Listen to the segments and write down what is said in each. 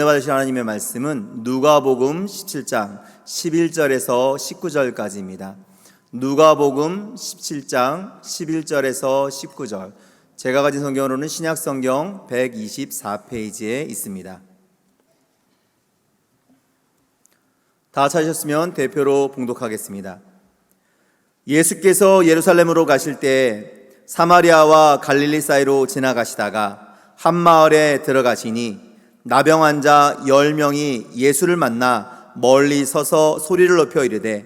오늘 받으실 하나님의 말씀은 누가복음 17장 11절에서 19절까지입니다. 누가복음 17장 11절에서 19절. 제가 가진 성경으로는 신약성경 124페이지에 있습니다. 다 찾으셨으면 대표로 봉독하겠습니다. 예수께서 예루살렘으로 가실 때 사마리아와 갈릴리 사이로 지나가시다가 한 마을에 들어가시니 나병 환자 10명이 예수를 만나 멀리 서서 소리를 높여 이르되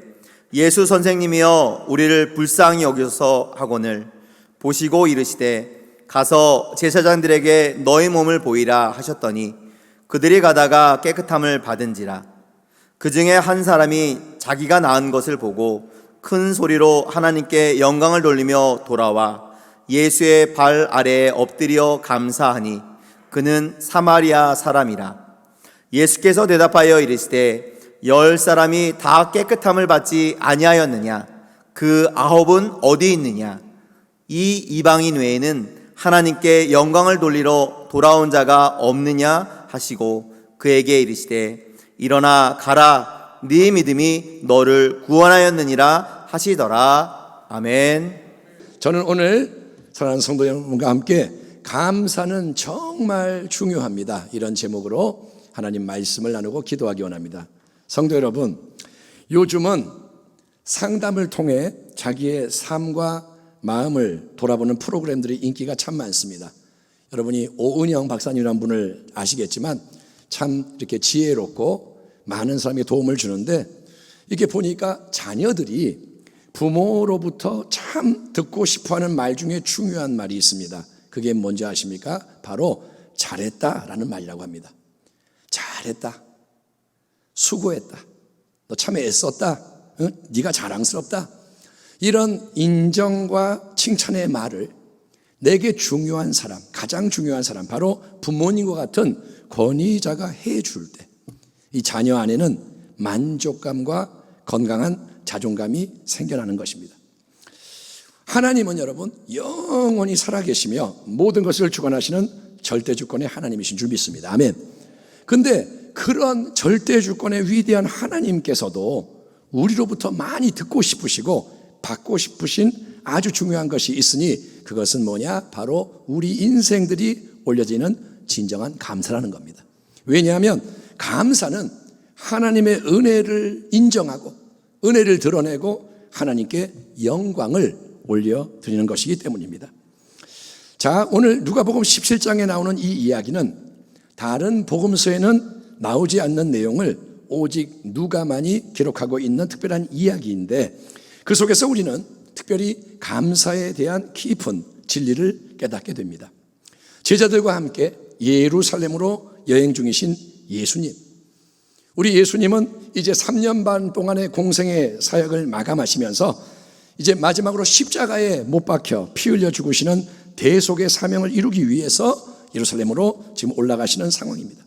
예수 선생님이여 우리를 불쌍히 여기소서 하거늘 보시고 이르시되 가서 제사장들에게 너희 몸을 보이라 하셨더니 그들이 가다가 깨끗함을 받은지라. 그 중에 한 사람이 자기가 나은 것을 보고 큰 소리로 하나님께 영광을 돌리며 돌아와 예수의 발 아래에 엎드려 감사하니 그는 사마리아 사람이라. 예수께서 대답하여 이르시되 10사람이 다 깨끗함을 받지 아니하였느냐? 그 9은 어디 있느냐? 이 이방인 외에는 하나님께 영광을 돌리러 돌아온 자가 없느냐 하시고 그에게 이르시되 일어나 가라 네 믿음이 너를 구원하였느니라 하시더라. 아멘. 저는 오늘 사랑하는 성도 여러분과 함께 감사는 정말 중요합니다, 이런 제목으로 하나님 말씀을 나누고 기도하기 원합니다. 성도 여러분, 요즘은 상담을 통해 자기의 삶과 마음을 돌아보는 프로그램들이 인기가 참 많습니다. 여러분이 오은영 박사님이라는 분을 아시겠지만 참 이렇게 지혜롭고 많은 사람에게 도움을 주는데, 이게 보니까 자녀들이 부모로부터 참 듣고 싶어하는 말 중에 중요한 말이 있습니다. 그게 뭔지 아십니까? 바로 잘했다라는 말이라고 합니다. 잘했다, 수고했다, 너 참 애썼다, 응? 네가 자랑스럽다, 이런 인정과 칭찬의 말을 내게 중요한 사람, 가장 중요한 사람, 바로 부모님과 같은 권위자가 해줄 때 이 자녀 안에는 만족감과 건강한 자존감이 생겨나는 것입니다. 하나님은 여러분 영원히 살아계시며 모든 것을 주관하시는 절대주권의 하나님이신 줄 믿습니다. 아멘. 근데 그런 절대주권의 위대한 하나님께서도 우리로부터 많이 듣고 싶으시고 받고 싶으신 아주 중요한 것이 있으니 그것은 뭐냐? 바로 우리 인생들이 올려지는 진정한 감사라는 겁니다. 왜냐하면 감사는 하나님의 은혜를 인정하고 은혜를 드러내고 하나님께 영광을 올려드리는 것이기 때문입니다. 자, 오늘 누가복음 17장에 나오는 이 이야기는 다른 복음서에는 나오지 않는 내용을 오직 누가만이 기록하고 있는 특별한 이야기인데, 그 속에서 우리는 특별히 감사에 대한 깊은 진리를 깨닫게 됩니다. 제자들과 함께 예루살렘으로 여행 중이신 예수님, 우리 예수님은 이제 3년 반 동안의 공생의 사역을 마감하시면서 이제 마지막으로 십자가에 못 박혀 피 흘려 죽으시는 대속의 사명을 이루기 위해서 예루살렘으로 지금 올라가시는 상황입니다.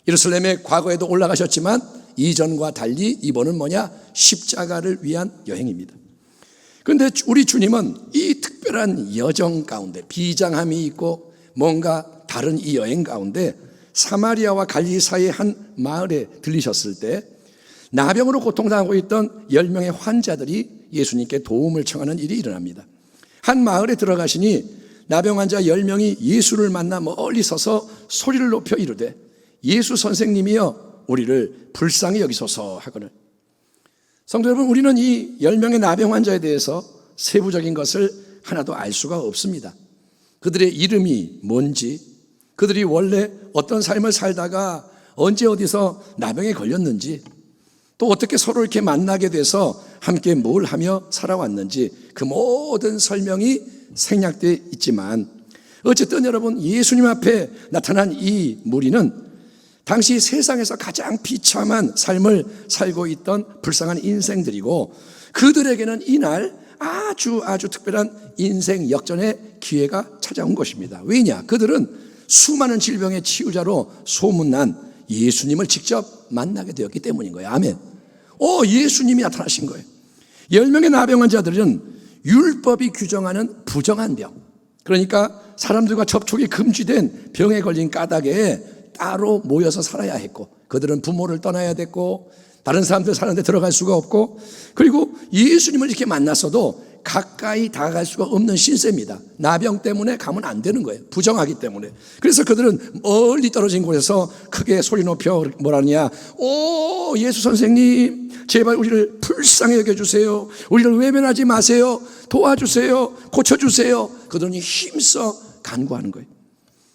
예루살렘에 과거에도 올라가셨지만 이전과 달리 이번은 뭐냐? 십자가를 위한 여행입니다. 그런데 우리 주님은 이 특별한 여정 가운데, 비장함이 있고 뭔가 다른 이 여행 가운데 사마리아와 갈릴리 사이의 한 마을에 들리셨을 때 나병으로 고통당하고 있던 10명의 환자들이 예수님께 도움을 청하는 일이 일어납니다. 한 마을에 들어가시니 나병 환자 10명이 예수를 만나 멀리 서서 소리를 높여 이르되 예수 선생님이여 우리를 불쌍히 여기소서 하거늘. 성도 여러분, 우리는 이 10명의 나병 환자에 대해서 세부적인 것을 하나도 알 수가 없습니다. 그들의 이름이 뭔지, 그들이 원래 어떤 삶을 살다가 언제 어디서 나병에 걸렸는지, 또 어떻게 서로 이렇게 만나게 돼서 함께 뭘 하며 살아왔는지, 그 모든 설명이 생략되어 있지만 어쨌든 여러분, 예수님 앞에 나타난 이 무리는 당시 세상에서 가장 비참한 삶을 살고 있던 불쌍한 인생들이고, 그들에게는 이날 아주 특별한 인생 역전의 기회가 찾아온 것입니다. 왜냐? 그들은 수많은 질병의 치유자로 소문난 예수님을 직접 만나게 되었기 때문인 거예요. 아멘. 예수님이 나타나신 거예요. 10명의 나병 환자들은 율법이 규정하는 부정한 병, 그러니까 사람들과 접촉이 금지된 병에 걸린 까닭에 따로 모여서 살아야 했고, 그들은 부모를 떠나야 됐고, 다른 사람들 사는데 들어갈 수가 없고, 그리고 예수님을 이렇게 만났어도 가까이 다가갈 수가 없는 신세입니다. 나병 때문에 가면 안 되는 거예요. 부정하기 때문에. 그래서 그들은 멀리 떨어진 곳에서 크게 소리 높여 뭐라느냐, 오 예수 선생님, 제발 우리를 불쌍히 여겨주세요. 우리를 외면하지 마세요. 도와주세요. 고쳐주세요. 그들은 힘써 간구하는 거예요.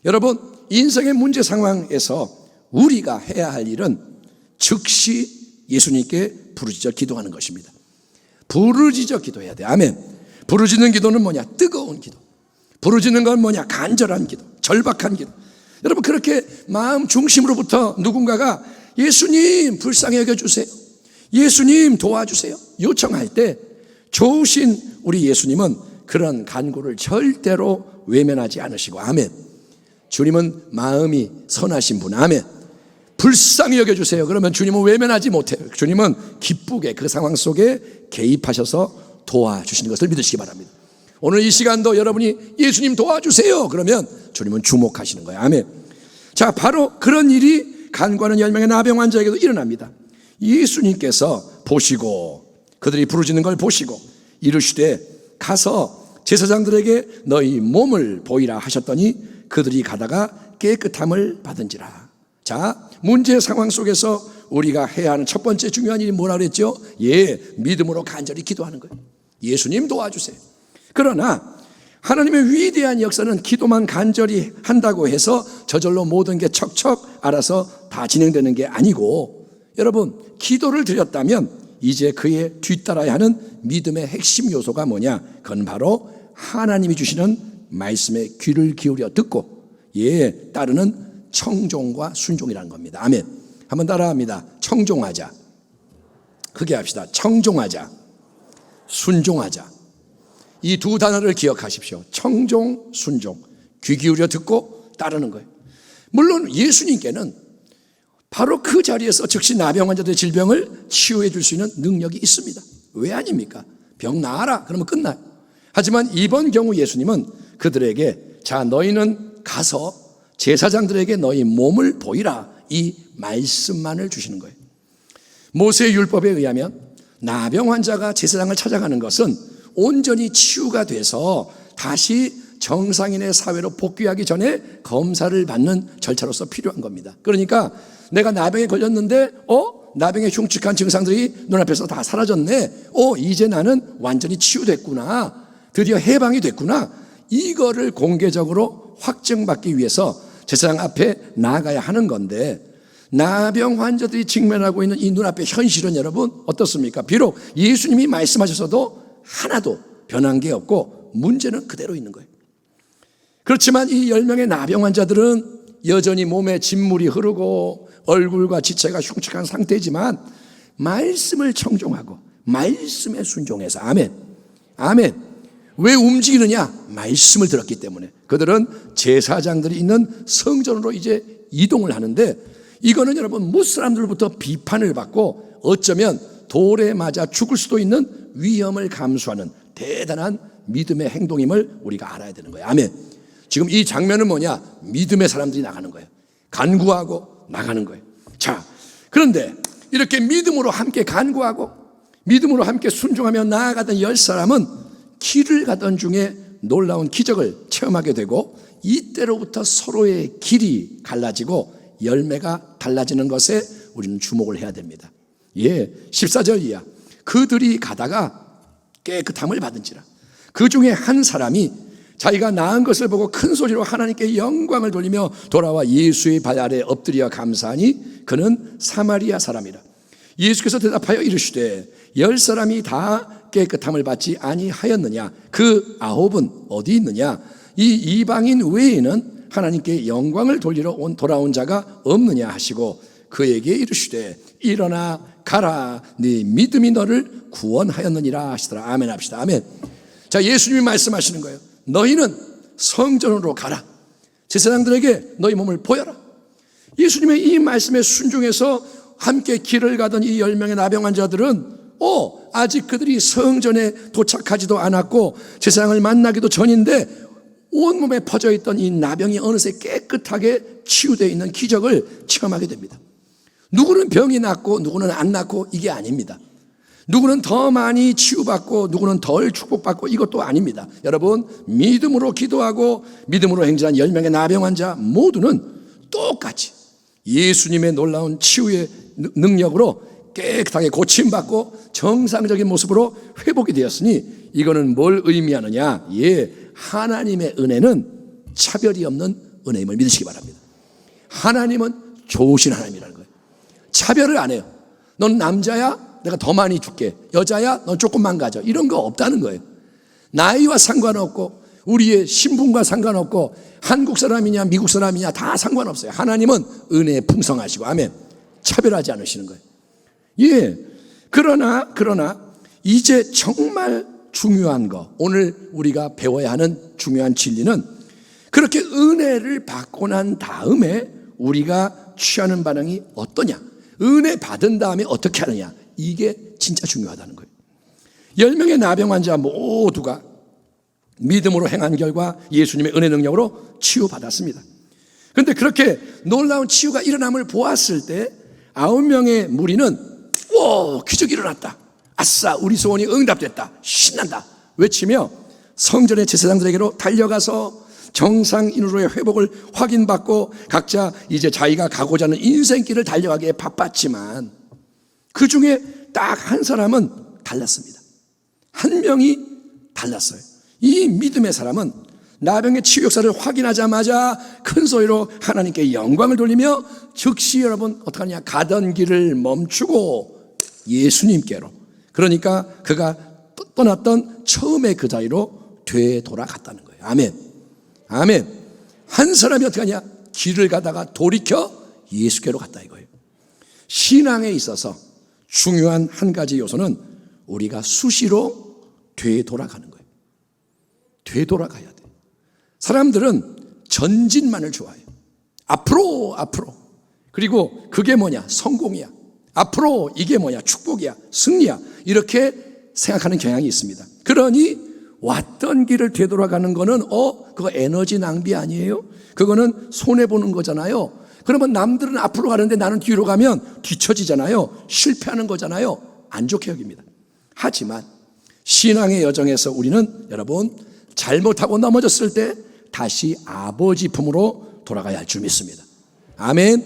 여러분, 인생의 문제 상황에서 우리가 해야 할 일은 즉시 예수님께 부르짖어 기도하는 것입니다. 부르짖어 기도해야 돼. 아멘. 부르짖는 기도는 뭐냐? 뜨거운 기도. 부르짖는 건 뭐냐? 간절한 기도, 절박한 기도. 여러분, 그렇게 마음 중심으로부터 누군가가 예수님 불쌍히 여겨주세요, 예수님 도와주세요 요청할 때 좋으신 우리 예수님은 그런 간구를 절대로 외면하지 않으시고, 아멘. 주님은 마음이 선하신 분, 아멘. 불쌍히 여겨주세요. 그러면 주님은 외면하지 못해요. 주님은 기쁘게 그 상황 속에 개입하셔서 도와주시는 것을 믿으시기 바랍니다. 오늘 이 시간도 여러분이 예수님 도와주세요 그러면 주님은 주목하시는 거예요. 아멘. 자, 바로 그런 일이 간구하는 10명의 나병 환자에게도 일어납니다. 예수님께서 보시고, 그들이 부르짖는 걸 보시고 이르시되 가서 제사장들에게 너희 몸을 보이라 하셨더니 그들이 가다가 깨끗함을 받은지라. 자, 문제 상황 속에서 우리가 해야 하는 첫 번째 중요한 일이 뭐라 그랬죠? 믿음으로 간절히 기도하는 거예요. 예수님 도와주세요. 그러나 하나님의 위대한 역사는 기도만 간절히 한다고 해서 저절로 모든 게 척척 알아서 다 진행되는 게 아니고, 여러분, 기도를 드렸다면 이제 그에 뒤따라야 하는 믿음의 핵심 요소가 뭐냐? 그건 바로 하나님이 주시는 말씀에 귀를 기울여 듣고 따르는 청종과 순종이라는 겁니다. 아멘. 한번 따라합니다. 청종하자. 크게 합시다. 청종하자. 순종하자. 이 두 단어를 기억하십시오. 청종, 순종. 귀 기울여 듣고 따르는 거예요. 물론 예수님께는 바로 그 자리에서 즉시 나병 환자들의 질병을 치유해 줄 수 있는 능력이 있습니다. 왜 아닙니까? 병 나아라 그러면 끝나요. 하지만 이번 경우 예수님은 그들에게 자, 너희는 가서 제사장들에게 너희 몸을 보이라, 이 말씀만을 주시는 거예요. 모세의 율법에 의하면 나병 환자가 제사장을 찾아가는 것은 온전히 치유가 돼서 다시 정상인의 사회로 복귀하기 전에 검사를 받는 절차로서 필요한 겁니다. 그러니까 내가 나병에 걸렸는데 나병의 흉측한 증상들이 눈앞에서 다 사라졌네. 이제 나는 완전히 치유됐구나. 드디어 해방이 됐구나. 이거를 공개적으로 확증받기 위해서 제사장 앞에 나아가야 하는 건데, 나병 환자들이 직면하고 있는 이 눈앞의 현실은 여러분 어떻습니까? 비록 예수님이 말씀하셔서도 하나도 변한 게 없고 문제는 그대로 있는 거예요. 그렇지만 이 10명의 나병 환자들은 여전히 몸에 진물이 흐르고 얼굴과 지체가 흉측한 상태지만 말씀을 청종하고 말씀에 순종해서, 아멘, 아멘. 왜 움직이느냐? 말씀을 들었기 때문에. 그들은 제사장들이 있는 성전으로 이제 이동을 하는데, 이거는 여러분 무슬람들부터 비판을 받고 어쩌면 돌에 맞아 죽을 수도 있는 위험을 감수하는 대단한 믿음의 행동임을 우리가 알아야 되는 거예요. 아멘. 지금 이 장면은 뭐냐? 믿음의 사람들이 나가는 거예요. 간구하고 나가는 거예요. 자, 그런데 이렇게 믿음으로 함께 간구하고 믿음으로 함께 순종하며 나아가던 10사람은 길을 가던 중에 놀라운 기적을 체험하게 되고, 이때로부터 서로의 길이 갈라지고 열매가 달라지는 것에 우리는 주목을 해야 됩니다. 14절 이하. 그들이 가다가 깨끗함을 받은지라. 그 중에 한 사람이 자기가 나은 것을 보고 큰 소리로 하나님께 영광을 돌리며 돌아와 예수의 발 아래 엎드려 감사하니 그는 사마리아 사람이라. 예수께서 대답하여 이르시되 10사람이 다 깨끗함을 받지 아니하였느냐? 그 9은 어디 있느냐? 이 이방인 외에는 하나님께 영광을 돌리러 돌아온 자가 없느냐 하시고 그에게 이르시되 일어나 가라, 네 믿음이 너를 구원하였느니라 하시더라. 아멘 합시다. 아멘. 자, 예수님이 말씀하시는 거예요. 너희는 성전으로 가라. 제사장들에게 너희 몸을 보여라. 예수님의 이 말씀에 순종해서 함께 길을 가던 이 10명의 나병 환자들은 아직 그들이 성전에 도착하지도 않았고 제사장을 만나기도 전인데 온몸에 퍼져있던 이 나병이 어느새 깨끗하게 치유되어 있는 기적을 체험하게 됩니다. 누구는 병이 낫고 누구는 안 낫고 이게 아닙니다. 누구는 더 많이 치유받고 누구는 덜 축복받고 이것도 아닙니다. 여러분, 믿음으로 기도하고 믿음으로 행진한 10명의 나병 환자 모두는 똑같이 예수님의 놀라운 치유의 능력으로 깨끗하게 고침받고 정상적인 모습으로 회복이 되었으니 이거는 뭘 의미하느냐? 하나님의 은혜는 차별이 없는 은혜임을 믿으시기 바랍니다. 하나님은 좋으신 하나님이라는 거예요. 차별을 안 해요. 넌 남자야? 내가 더 많이 줄게. 여자야? 넌 조금만 가져. 이런 거 없다는 거예요. 나이와 상관없고 우리의 신분과 상관없고 한국 사람이냐 미국 사람이냐 다 상관없어요. 하나님은 은혜에 풍성하시고 아멘. 차별하지 않으시는 거예요. 그러나 이제 정말 중요한 거, 오늘 우리가 배워야 하는 중요한 진리는 그렇게 은혜를 받고 난 다음에 우리가 취하는 반응이 어떠냐, 은혜 받은 다음에 어떻게 하느냐, 이게 진짜 중요하다는 거예요. 10명의 나병 환자 모두가 믿음으로 행한 결과 예수님의 은혜 능력으로 치유받았습니다. 그런데 그렇게 놀라운 치유가 일어남을 보았을 때 9명의 무리는 기적이 일어났다, 아싸 우리 소원이 응답됐다, 신난다 외치며 성전의 제사장들에게로 달려가서 정상인으로의 회복을 확인받고 각자 이제 자기가 가고자 하는 인생길을 달려가기에 바빴지만 그 중에 딱 한 사람은 달랐습니다. 한 명이 달랐어요. 이 믿음의 사람은 나병의 치유 역사를 확인하자마자 큰 소리로 하나님께 영광을 돌리며 즉시 여러분 어떡하냐, 가던 길을 멈추고 예수님께로, 그러니까 그가 떠났던 처음의 그 자리로 되돌아갔다는 거예요. 아멘. 아멘. 한 사람이 어떡하냐, 길을 가다가 돌이켜 예수께로 갔다 이거예요. 신앙에 있어서 중요한 한 가지 요소는 우리가 수시로 되돌아가는 거예요. 되돌아가야 돼. 사람들은 전진만을 좋아해요. 앞으로. 그리고 그게 뭐냐, 성공이야. 앞으로 이게 뭐냐, 축복이야, 승리야, 이렇게 생각하는 경향이 있습니다. 그러니 왔던 길을 되돌아가는 거는 그거 에너지 낭비 아니에요? 그거는 손해보는 거잖아요. 그러면 남들은 앞으로 가는데 나는 뒤로 가면 뒤처지잖아요. 실패하는 거잖아요. 안 좋게 여깁니다. 하지만 신앙의 여정에서 우리는 여러분 잘못하고 넘어졌을 때 다시 아버지 품으로 돌아가야 할 줄 믿습니다. 아멘.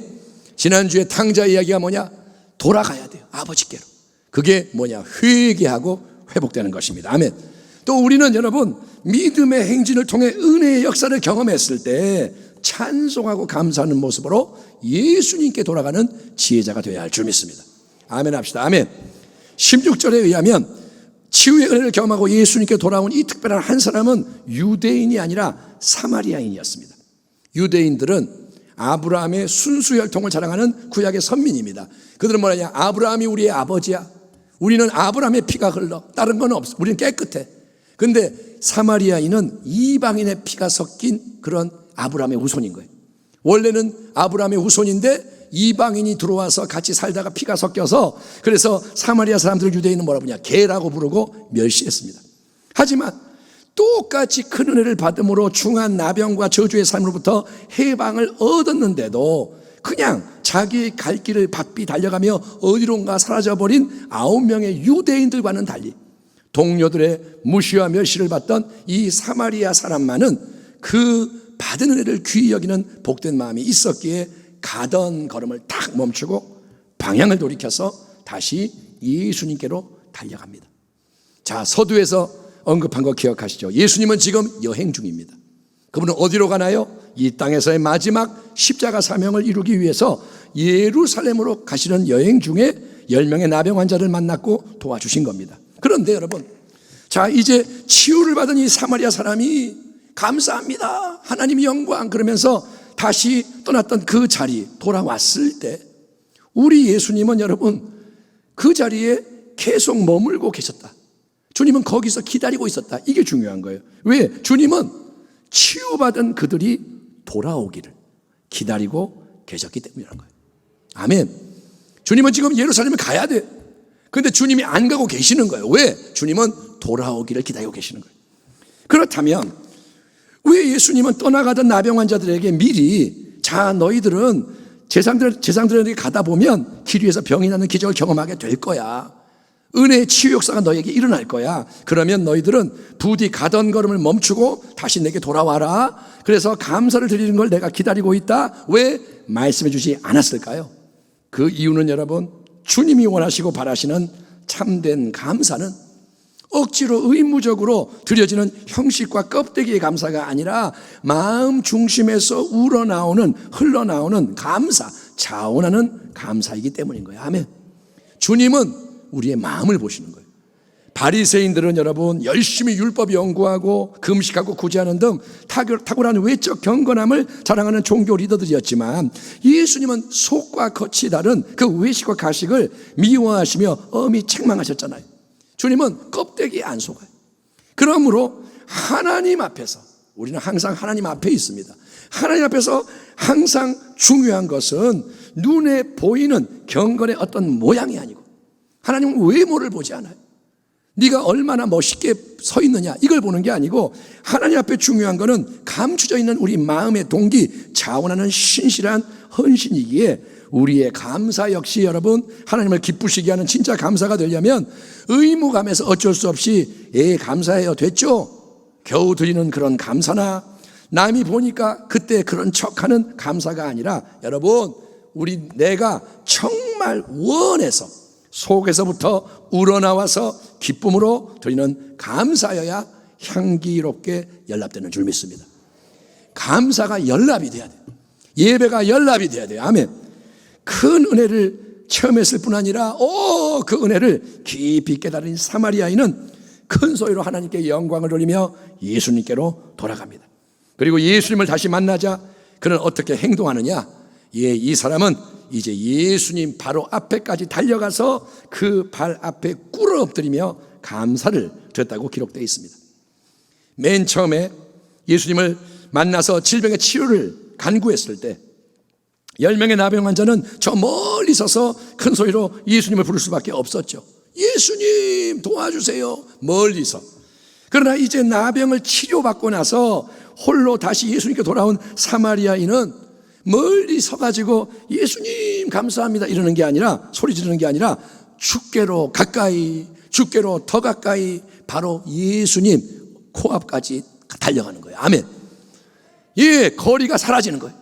지난주에 탕자 이야기가 뭐냐, 돌아가야 돼요. 아버지께로. 그게 뭐냐, 회개하고 회복되는 것입니다. 아멘. 또 우리는 여러분 믿음의 행진을 통해 은혜의 역사를 경험했을 때 찬송하고 감사하는 모습으로 예수님께 돌아가는 지혜자가 되어야 할 줄 믿습니다. 아멘 합시다. 아멘. 16절에 의하면 치유의 은혜를 경험하고 예수님께 돌아온 이 특별한 한 사람은 유대인이 아니라 사마리아인이었습니다. 유대인들은 아브라함의 순수 혈통을 자랑하는 구약의 선민입니다. 그들은 뭐냐, 아브라함이 우리의 아버지야. 우리는 아브라함의 피가 흘러. 다른 건 없어. 우리는 깨끗해. 근데 사마리아인은 이방인의 피가 섞인 그런 아브라함의 후손인 거예요. 원래는 아브라함의 후손인데 이방인이 들어와서 같이 살다가 피가 섞여서, 그래서 사마리아 사람들 유대인은 뭐라 부르냐, 개라고 부르고 멸시했습니다. 하지만 똑같이 큰 은혜를 받음으로 중한 나병과 저주의 삶으로부터 해방을 얻었는데도 그냥 자기 갈 길을 바삐 달려가며 어디론가 사라져버린 9명의 유대인들과는 달리 동료들의 무시와 멸시를 받던 이 사마리아 사람만은 그 받은 은혜를 귀히 여기는 복된 마음이 있었기에 가던 걸음을 탁 멈추고 방향을 돌이켜서 다시 예수님께로 달려갑니다. 자, 서두에서 언급한 거 기억하시죠? 예수님은 지금 여행 중입니다. 그분은 어디로 가나요? 이 땅에서의 마지막 십자가 사명을 이루기 위해서 예루살렘으로 가시는 여행 중에 10명의 나병 환자를 만났고 도와주신 겁니다. 그런데 여러분, 자, 이제 치유를 받은 이 사마리아 사람이 감사합니다, 하나님 영광, 그러면서 다시 떠났던 그 자리 돌아왔을 때 우리 예수님은 여러분 그 자리에 계속 머물고 계셨다. 주님은 거기서 기다리고 있었다. 이게 중요한 거예요. 왜? 주님은 치유받은 그들이 돌아오기를 기다리고 계셨기 때문이라는 거예요. 아멘. 주님은 지금 예루살렘에 가야 돼. 그런데 주님이 안 가고 계시는 거예요. 왜? 주님은 돌아오기를 기다리고 계시는 거예요. 그렇다면 왜 예수님은 떠나가던 나병 환자들에게 미리 자 너희들은 제상들에게 가다 보면 길 위에서 병이 나는 기적을 경험하게 될 거야. 은혜의 치유 역사가 너에게 일어날 거야. 그러면 너희들은 부디 가던 걸음을 멈추고 다시 내게 돌아와라. 그래서 감사를 드리는 걸 내가 기다리고 있다. 왜 말씀해 주지 않았을까요? 그 이유는 여러분, 주님이 원하시고 바라시는 참된 감사는 억지로 의무적으로 드려지는 형식과 껍데기의 감사가 아니라 마음 중심에서 우러나오는 흘러나오는 감사, 자원하는 감사이기 때문인 거예요. 아멘. 주님은 우리의 마음을 보시는 거예요. 바리새인들은 여러분 열심히 율법 연구하고 금식하고 구제하는 등 탁월한 외적 경건함을 자랑하는 종교 리더들이었지만 예수님은 속과 겉이 다른 그 외식과 가식을 미워하시며 엄히 책망하셨잖아요. 주님은 껍데기에 안 속아요. 그러므로 하나님 앞에서, 우리는 항상 하나님 앞에 있습니다. 하나님 앞에서 항상 중요한 것은 눈에 보이는 경건의 어떤 모양이 아니고 하나님은 외모를 보지 않아요. 네가 얼마나 멋있게 서 있느냐 이걸 보는 게 아니고 하나님 앞에 중요한 것은 감추져 있는 우리 마음의 동기, 자원하는 신실한 헌신이기에 우리의 감사 역시 여러분 하나님을 기쁘시게 하는 진짜 감사가 되려면 의무감에서 어쩔 수 없이 감사해요 됐죠? 겨우 드리는 그런 감사나 남이 보니까 그때 그런 척하는 감사가 아니라 여러분 내가 정말 원해서 속에서부터 우러나와서 기쁨으로 드리는 감사여야 향기롭게 연락되는 줄 믿습니다. 감사가 연락이 돼야 돼요. 예배가 연락이 돼야 돼요. 아멘. 큰 은혜를 체험했을 뿐 아니라 그 은혜를 깊이 깨달은 사마리아인은 큰 소리로 하나님께 영광을 돌리며 예수님께로 돌아갑니다. 그리고 예수님을 다시 만나자 그는 어떻게 행동하느냐? 이 사람은 이제 예수님 바로 앞에까지 달려가서 그 발 앞에 꿇어 엎드리며 감사를 드렸다고 기록되어 있습니다. 맨 처음에 예수님을 만나서 질병의 치료를 간구했을 때 10명의 나병 환자는 저 멀리 서서 큰 소리로 예수님을 부를 수밖에 없었죠. 예수님 도와주세요. 멀리서. 그러나 이제 나병을 치료받고 나서 홀로 다시 예수님께 돌아온 사마리아인은 멀리 서가지고 예수님 감사합니다 이러는 게 아니라 소리 지르는 게 아니라 주께로 가까이 주께로 더 가까이 바로 예수님 코앞까지 달려가는 거예요. 아멘. 거리가 사라지는 거예요.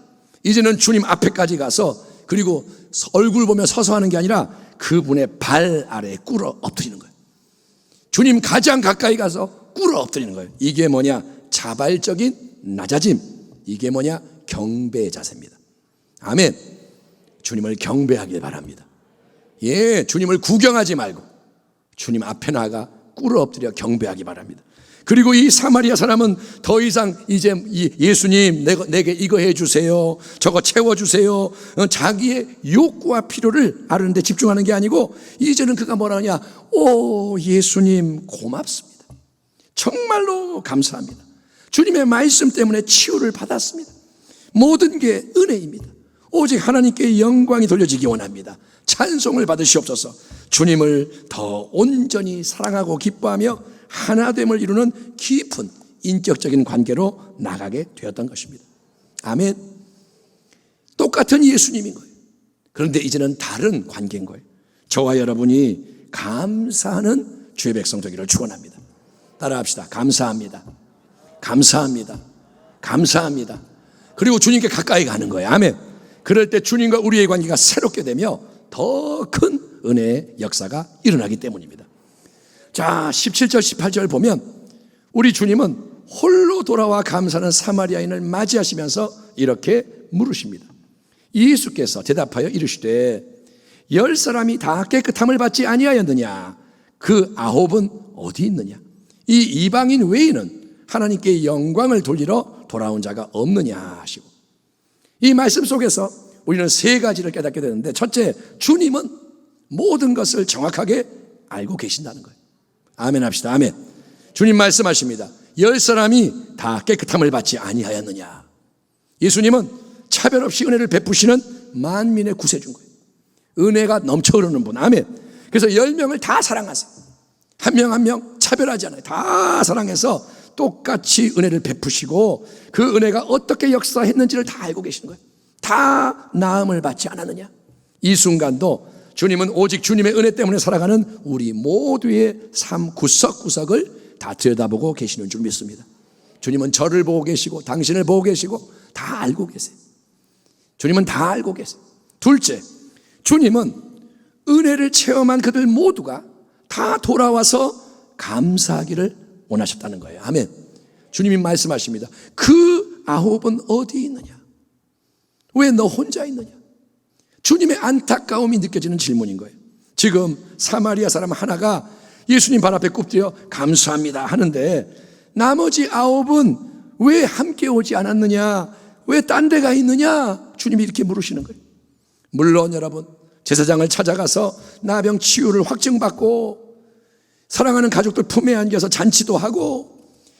이제는 주님 앞에까지 가서 그리고 얼굴 보며 서서 하는 게 아니라 그분의 발 아래에 꿇어 엎드리는 거예요. 주님 가장 가까이 가서 꿇어 엎드리는 거예요. 이게 뭐냐? 자발적인 낮아짐. 이게 뭐냐? 경배 자세입니다. 아멘. 주님을 경배하길 바랍니다. 주님을 구경하지 말고 주님 앞에 나가 꿇어 엎드려 경배하기 바랍니다. 그리고 이 사마리아 사람은 더 이상 이제 예수님 내게 이거 해주세요 저거 채워주세요 자기의 욕구와 필요를 아는데 집중하는 게 아니고 이제는 그가 뭐라 하냐? 예수님 고맙습니다. 정말로 감사합니다. 주님의 말씀 때문에 치유를 받았습니다. 모든 게 은혜입니다. 오직 하나님께 영광이 돌려지기 원합니다. 찬송을 받으시옵소서. 주님을 더 온전히 사랑하고 기뻐하며 하나됨을 이루는 깊은 인격적인 관계로 나가게 되었던 것입니다. 아멘. 똑같은 예수님인 거예요. 그런데 이제는 다른 관계인 거예요. 저와 여러분이 감사하는 주의 백성 되기를 축원합니다. 따라합시다. 감사합니다. 감사합니다. 감사합니다. 그리고 주님께 가까이 가는 거예요. 아멘. 그럴 때 주님과 우리의 관계가 새롭게 되며 더 큰 은혜의 역사가 일어나기 때문입니다. 자, 17절 18절 보면 우리 주님은 홀로 돌아와 감사하는 사마리아인을 맞이하시면서 이렇게 물으십니다. 예수께서 대답하여 이르시되 10사람이 다 깨끗함을 받지 아니하였느냐? 그 9은 어디 있느냐? 이 이방인 외에는 하나님께 영광을 돌리러 돌아온 자가 없느냐 하시고, 이 말씀 속에서 우리는 세 가지를 깨닫게 되는데, 첫째, 주님은 모든 것을 정확하게 알고 계신다는 거예요. 아멘 합시다. 아멘. 주님 말씀하십니다. 10사람이 다 깨끗함을 받지 아니하였느냐? 예수님은 차별 없이 은혜를 베푸시는 만민의 구세주인 거예요. 은혜가 넘쳐 흐르는 분. 아멘. 그래서 10명을 다 사랑하세요. 한 명 한 명 차별하지 않아요. 다 사랑해서 똑같이 은혜를 베푸시고 그 은혜가 어떻게 역사했는지를 다 알고 계시는 거예요. 다 나음을 받지 않았느냐? 이 순간도 주님은 오직 주님의 은혜 때문에 살아가는 우리 모두의 삶 구석구석을 다 들여다보고 계시는 줄 믿습니다. 주님은 저를 보고 계시고 당신을 보고 계시고 다 알고 계세요. 주님은 다 알고 계세요. 둘째, 주님은 은혜를 체험한 그들 모두가 다 돌아와서 감사하기를 원하셨다는 거예요. 아멘. 주님이 말씀하십니다. 그 9은 어디 있느냐? 왜 너 혼자 있느냐? 주님의 안타까움이 느껴지는 질문인 거예요. 지금 사마리아 사람 하나가 예수님 발 앞에 굽드려 감사합니다 하는데 나머지 9은 왜 함께 오지 않았느냐? 왜 딴 데 가 있느냐? 주님이 이렇게 물으시는 거예요. 물론 여러분, 제사장을 찾아가서 나병 치유를 확증받고 사랑하는 가족들 품에 안겨서 잔치도 하고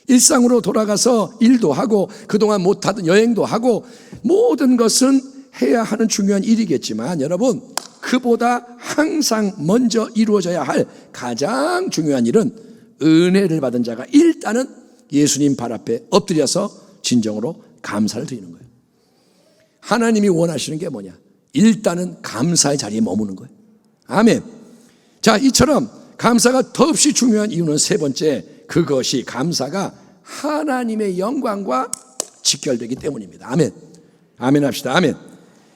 일상으로 돌아가서 일도 하고 그동안 못하던 여행도 하고 모든 것은 해야 하는 중요한 일이겠지만 여러분, 그보다 항상 먼저 이루어져야 할 가장 중요한 일은 은혜를 받은 자가 일단은 예수님 발 앞에 엎드려서 진정으로 감사를 드리는 거예요. 하나님이 원하시는 게 뭐냐? 일단은 감사의 자리에 머무는 거예요. 아멘. 자, 이처럼 감사가 더없이 중요한 이유는 세 번째, 그것이 감사가 하나님의 영광과 직결되기 때문입니다. 아멘. 아멘 합시다. 아멘.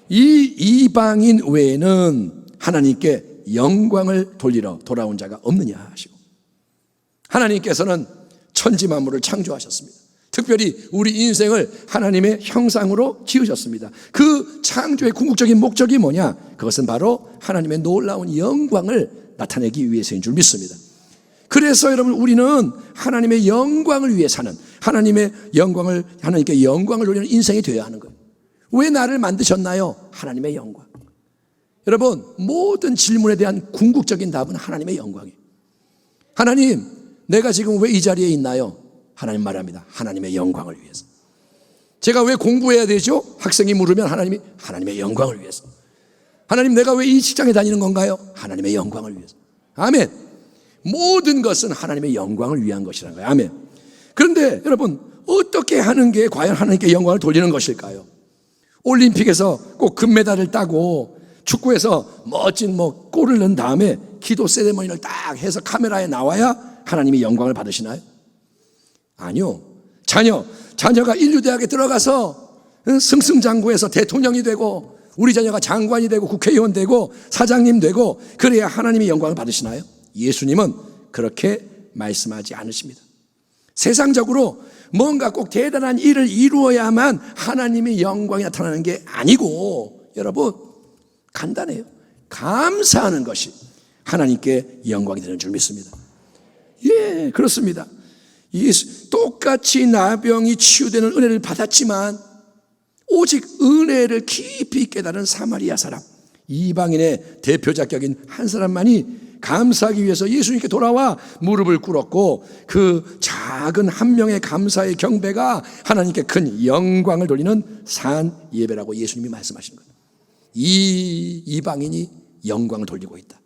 이 이방인 외에는 하나님께 영광을 돌리러 돌아온 자가 없느냐 하시고, 하나님께서는 천지 만물을 창조하셨습니다. 특별히 우리 인생을 하나님의 형상으로 지으셨습니다. 그 창조의 궁극적인 목적이 뭐냐? 그것은 바로 하나님의 놀라운 영광을 나타내기 위해서인 줄 믿습니다. 그래서 여러분, 우리는 하나님의 영광을 위해 사는, 하나님께 영광을 돌리는 인생이 되어야 하는 거예요. 왜 나를 만드셨나요? 하나님의 영광. 여러분, 모든 질문에 대한 궁극적인 답은 하나님의 영광이에요. 하나님, 내가 지금 왜 이 자리에 있나요? 하나님 말합니다. 하나님의 영광을 위해서. 제가 왜 공부해야 되죠? 학생이 물으면 하나님의 영광을 위해서. 하나님, 내가 왜 이 직장에 다니는 건가요? 하나님의 영광을 위해서. 아멘. 모든 것은 하나님의 영광을 위한 것이라는 거예요. 아멘. 그런데 여러분, 어떻게 하는 게 과연 하나님께 영광을 돌리는 것일까요? 올림픽에서 꼭 금메달을 따고 축구에서 멋진 골을 넣은 다음에 기도 세레머니를 딱 해서 카메라에 나와야 하나님이 영광을 받으시나요? 아니요. 자녀가 인류대학에 들어가서 승승장구해서 대통령이 되고 우리 자녀가 장관이 되고 국회의원 되고 사장님 되고 그래야 하나님이 영광을 받으시나요? 예수님은 그렇게 말씀하지 않으십니다. 세상적으로 뭔가 꼭 대단한 일을 이루어야만 하나님의 영광이 나타나는 게 아니고, 여러분, 간단해요. 감사하는 것이 하나님께 영광이 되는 줄 믿습니다. 예, 그렇습니다. 똑같이 나병이 치유되는 은혜를 받았지만 오직 은혜를 깊이 깨달은 사마리아 사람, 이방인의 대표작격인 한 사람만이 감사하기 위해서 예수님께 돌아와 무릎을 꿇었고, 그 작은 한 명의 감사의 경배가 하나님께 큰 영광을 돌리는 산 예배라고 예수님이 말씀하신 거예요. 이 이방인이 영광을 돌리고 있다.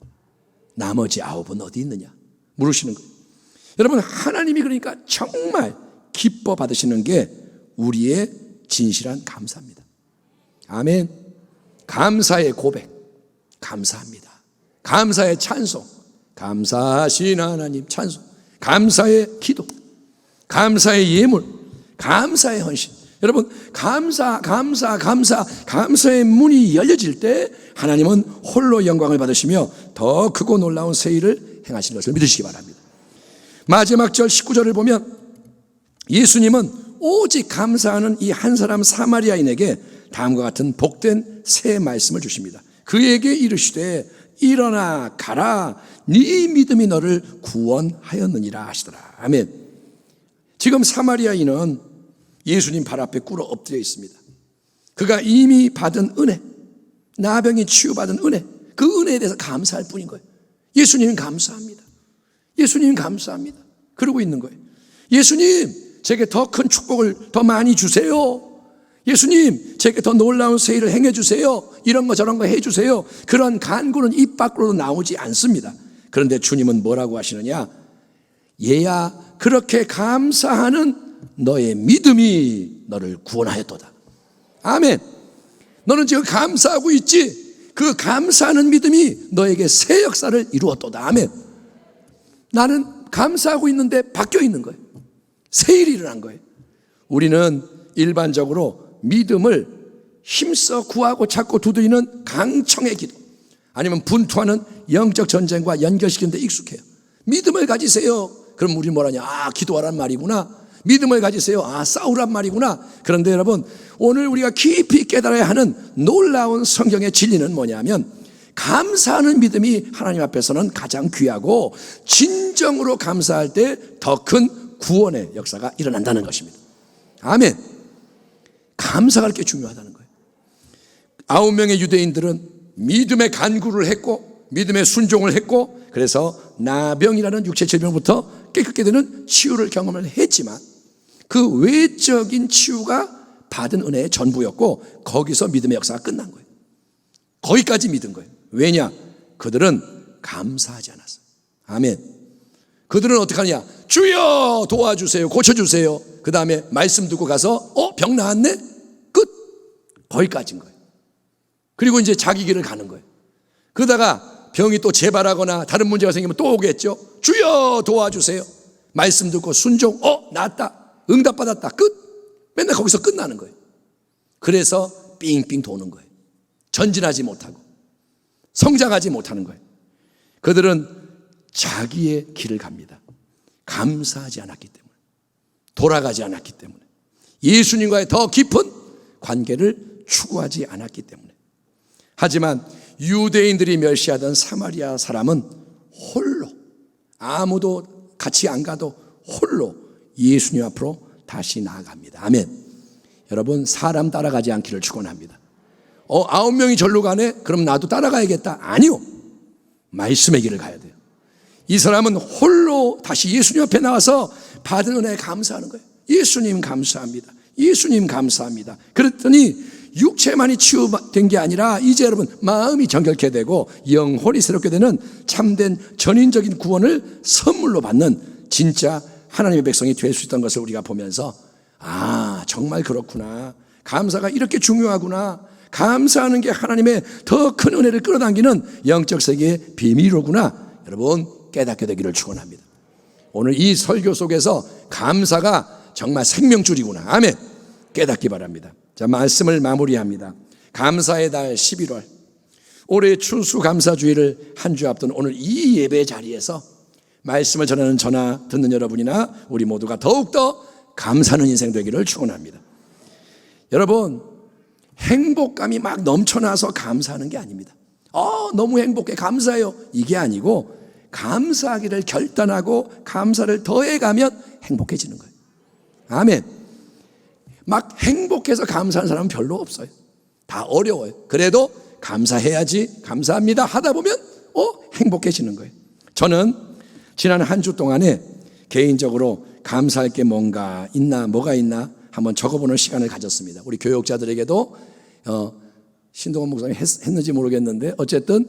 나머지 9은 어디 있느냐 물으시는 거예요. 여러분, 하나님이 그러니까 정말 기뻐 받으시는 게 우리의 진실한 감사입니다. 아멘. 감사의 고백, 감사합니다. 감사의 찬송, 감사하신 하나님 찬송, 감사의 기도, 감사의 예물, 감사의 헌신. 여러분, 감사의 문이 열려질 때 하나님은 홀로 영광을 받으시며 더 크고 놀라운 새 일을 행하시는 것을 믿으시기 바랍니다. 마지막 절 19절을 보면 예수님은 오직 감사하는 이 한 사람 사마리아인에게 다음과 같은 복된 새 말씀을 주십니다. 그에게 이르시되 일어나 가라, 네 믿음이 너를 구원하였느니라 하시더라. 아멘. 지금 사마리아인은 예수님 발 앞에 꿇어 엎드려 있습니다. 그가 이미 받은 은혜, 나병이 치유받은 은혜, 그 은혜에 대해서 감사할 뿐인 거예요. 예수님은 감사합니다. 예수님 감사합니다. 그러고 있는 거예요. 예수님, 제게 더 큰 축복을 더 많이 주세요. 예수님, 제게 더 놀라운 새 일을 행해 주세요. 이런 거 저런 거 해 주세요. 그런 간구는 입 밖으로 나오지 않습니다. 그런데 주님은 뭐라고 하시느냐? 얘야 그렇게 감사하는 너의 믿음이 너를 구원하였도다. 아멘. 너는 지금 감사하고 있지? 그 감사하는 믿음이 너에게 새 역사를 이루었도다. 아멘. 나는 감사하고 있는데 바뀌어 있는 거예요. 새 일이 일어난 거예요. 우리는 일반적으로 믿음을 힘써 구하고 찾고 두드리는 강청의 기도, 아니면 분투하는 영적 전쟁과 연결시키는 데 익숙해요. 믿음을 가지세요. 그럼 우리 뭐라냐? 아, 기도하란 말이구나. 믿음을 가지세요. 아, 싸우란 말이구나. 그런데 여러분, 오늘 우리가 깊이 깨달아야 하는 놀라운 성경의 진리는 뭐냐면, 감사하는 믿음이 하나님 앞에서는 가장 귀하고, 진정으로 감사할 때 더 큰 구원의 역사가 일어난다는 것입니다. 아멘. 감사가 그렇게 중요하다는 거예요. 9명의 유대인들은 믿음의 간구를 했고, 믿음의 순종을 했고, 그래서 나병이라는 육체 질병부터 깨끗게 되는 치유를 경험을 했지만, 그 외적인 치유가 받은 은혜의 전부였고, 거기서 믿음의 역사가 끝난 거예요. 거기까지 믿은 거예요. 왜냐? 그들은 감사하지 않았어요. 아멘. 그들은 어떻게 하느냐? 주여 도와주세요, 고쳐주세요. 그 다음에 말씀 듣고 가서 병 나았네? 끝. 거기까지인 거예요. 그리고 이제 자기 길을 가는 거예요. 그러다가 병이 또 재발하거나 다른 문제가 생기면 또 오겠죠. 주여 도와주세요. 말씀 듣고 순종, 나았다, 응답받았다, 끝. 맨날 거기서 끝나는 거예요. 그래서 삥삥 도는 거예요. 전진하지 못하고 성장하지 못하는 거예요. 그들은 자기의 길을 갑니다. 감사하지 않았기 때문에, 돌아가지 않았기 때문에, 예수님과의 더 깊은 관계를 추구하지 않았기 때문에. 하지만 유대인들이 멸시하던 사마리아 사람은 홀로, 아무도 같이 안 가도 홀로 예수님 앞으로 다시 나아갑니다. 아멘. 여러분, 사람 따라가지 않기를 축원합니다. 9명이 절로 가네? 그럼 나도 따라가야겠다. 아니요. 말씀의 길을 가야 돼요. 이 사람은 홀로 다시 예수님 앞에 나와서 받은 은혜에 감사하는 거예요. 예수님 감사합니다. 예수님 감사합니다. 그랬더니 육체만이 치유된 게 아니라 이제 여러분 마음이 정결케 되고 영혼이 새롭게 되는 참된 전인적인 구원을 선물로 받는 진짜 하나님의 백성이 될 수 있던 것을 우리가 보면서, 아, 정말 그렇구나. 감사가 이렇게 중요하구나. 감사하는 게 하나님의 더 큰 은혜를 끌어당기는 영적 세계의 비밀이로구나. 여러분 깨닫게 되기를 축원합니다. 오늘 이 설교 속에서 감사가 정말 생명줄이구나. 아멘. 깨닫기 바랍니다. 자, 말씀을 마무리합니다. 감사의 달 11월, 올해 추수감사주의를 한 주 앞둔 오늘 이 예배 자리에서 말씀을 전하는 전하 듣는 여러분이나 우리 모두가 더욱더 감사하는 인생 되기를 축원합니다. 여러분, 행복감이 막 넘쳐나서 감사하는 게 아닙니다. 너무 행복해, 감사해요, 이게 아니고, 감사하기를 결단하고 감사를 더해가면 행복해지는 거예요. 아멘. 막 행복해서 감사하는 사람은 별로 없어요. 다 어려워요. 그래도 감사해야지, 감사합니다 하다 보면 행복해지는 거예요. 저는 지난 한 주 동안에 개인적으로 감사할 게 뭔가 있나, 뭐가 있나 한번 적어보는 시간을 가졌습니다. 우리 교육자들에게도 신동원 목사님이 했는지 모르겠는데 어쨌든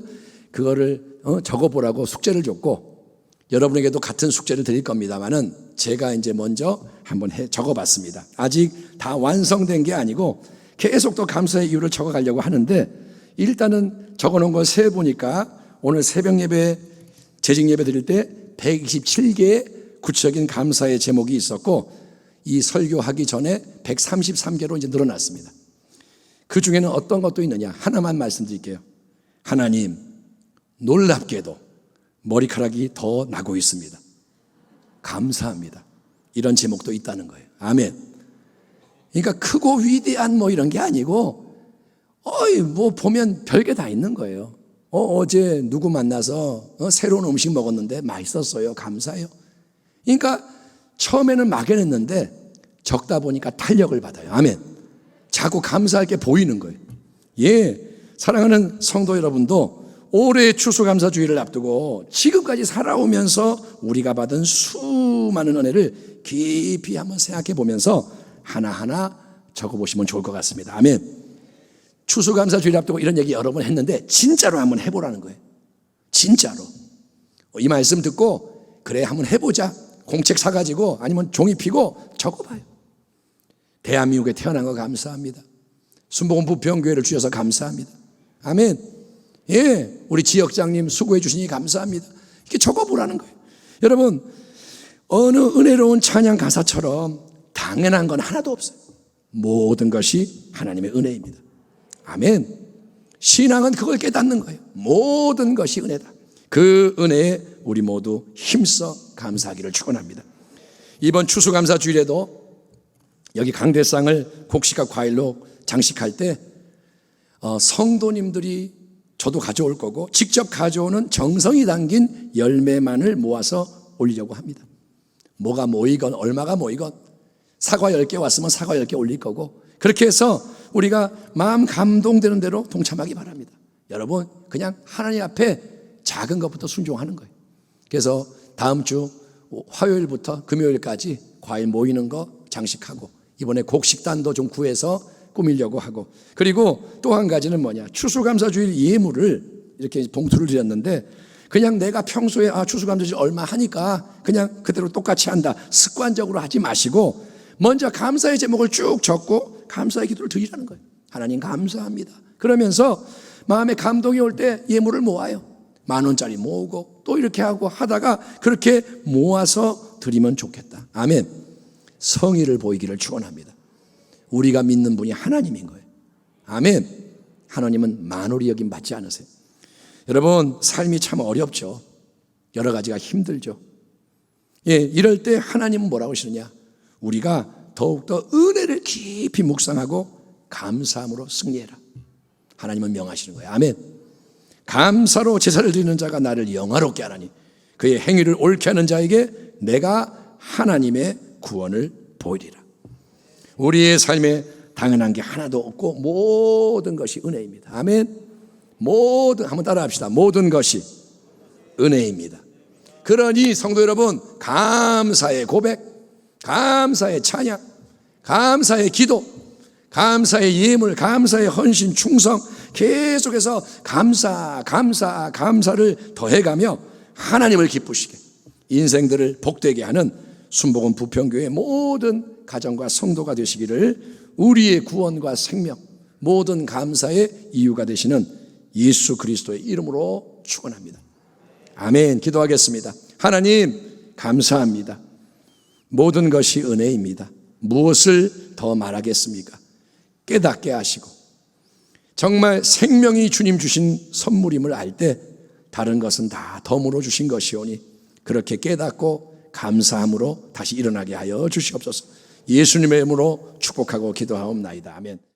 그거를 적어보라고 숙제를 줬고, 여러분에게도 같은 숙제를 드릴 겁니다만은 제가 이제 먼저 한번 적어봤습니다. 아직 다 완성된 게 아니고 계속 또 감사의 이유를 적어가려고 하는데, 일단은 적어놓은 걸 세보니까 오늘 새벽 예배, 재직 예배 드릴 때 127개의 구체적인 감사의 제목이 있었고, 이 설교하기 전에 133개로 이제 늘어났습니다. 그 중에는 어떤 것도 있느냐, 하나만 말씀드릴게요. 하나님, 놀랍게도 머리카락이 더 나고 있습니다. 감사합니다. 이런 제목도 있다는 거예요. 아멘. 그러니까 크고 위대한 뭐 이런 게 아니고, 뭐 보면 별게 다 있는 거예요. 어제 누구 만나서 새로운 음식 먹었는데 맛있었어요, 감사해요. 그러니까 처음에는 막연했는데 적다 보니까 탄력을 받아요. 아멘. 자꾸 감사할 게 보이는 거예요. 예, 사랑하는 성도 여러분도 올해 추수감사주의를 앞두고 지금까지 살아오면서 우리가 받은 수많은 은혜를 깊이 한번 생각해 보면서 하나하나 적어보시면 좋을 것 같습니다. 아멘. 추수감사주의를 앞두고 이런 얘기 여러 번 했는데 진짜로 한번 해보라는 거예요. 진짜로. 이 말씀 듣고 그래 한번 해보자. 공책 사가지고 아니면 종이 피고 적어봐요. 대한민국에 태어난 거 감사합니다. 순복음 부평교회를 주셔서 감사합니다. 아멘. 예, 우리 지역장님 수고해 주시니 감사합니다. 이렇게 적어보라는 거예요. 여러분, 어느 은혜로운 찬양 가사처럼 당연한 건 하나도 없어요. 모든 것이 하나님의 은혜입니다. 아멘. 신앙은 그걸 깨닫는 거예요. 모든 것이 은혜다. 그 은혜에 우리 모두 힘써 감사하기를 축원합니다. 이번 추수감사주일에도 여기 강대상을 곡식과 과일로 장식할 때 성도님들이 저도 가져올 거고 직접 가져오는 정성이 담긴 열매만을 모아서 올리려고 합니다. 뭐가 모이건 얼마가 모이건 사과 10개 왔으면 사과 10개 올릴 거고 그렇게 해서 우리가 마음 감동되는 대로 동참하기 바랍니다. 여러분 그냥 하나님 앞에 작은 것부터 순종하는 거예요. 그래서 다음 주 화요일부터 금요일까지 과일 모이는 거 장식하고 이번에 곡식단도 좀 구해서 꾸미려고 하고 그리고 또 한 가지는 뭐냐 추수감사주일 예물을 이렇게 봉투를 드렸는데 그냥 내가 평소에 추수감사주일 얼마 하니까 그냥 그대로 똑같이 한다 습관적으로 하지 마시고 먼저 감사의 제목을 쭉 적고 감사의 기도를 드리라는 거예요. 하나님 감사합니다. 그러면서 마음에 감동이 올 때 예물을 모아요. 10,000원짜리 모으고 또 이렇게 하고 하다가 그렇게 모아서 드리면 좋겠다. 아멘. 성의를 보이기를 축원합니다. 우리가 믿는 분이 하나님인 거예요. 아멘. 하나님은 만홀히 여김 받지 않으세요. 여러분 삶이 참 어렵죠. 여러 가지가 힘들죠. 예, 이럴 때 하나님은 뭐라고 하시느냐 우리가 더욱더 은혜를 깊이 묵상하고 감사함으로 승리해라. 하나님은 명하시는 거예요. 아멘. 감사로 제사를 드리는 자가 나를 영화롭게 하나니 그의 행위를 옳게 하는 자에게 내가 하나님의 구원을 보이리라. 우리의 삶에 당연한 게 하나도 없고 모든 것이 은혜입니다. 아멘. 모든 한번 따라 합시다. 모든 것이 은혜입니다. 그러니 성도 여러분 감사의 고백, 감사의 찬양, 감사의 기도, 감사의 예물, 감사의 헌신, 충성 계속해서 감사를 더해가며 하나님을 기쁘시게 인생들을 복되게 하는 순복음 부평교회 모든 가정과 성도가 되시기를 우리의 구원과 생명 모든 감사의 이유가 되시는 예수 그리스도의 이름으로 축원합니다. 아멘. 기도하겠습니다. 하나님 감사합니다. 모든 것이 은혜입니다. 무엇을 더 말하겠습니까? 깨닫게 하시고 정말 생명이 주님 주신 선물임을 알 때 다른 것은 다 덤으로 주신 것이오니 그렇게 깨닫고 감사함으로 다시 일어나게 하여 주시옵소서. 예수님의 이름으로 축복하고 기도하옵나이다. 아멘.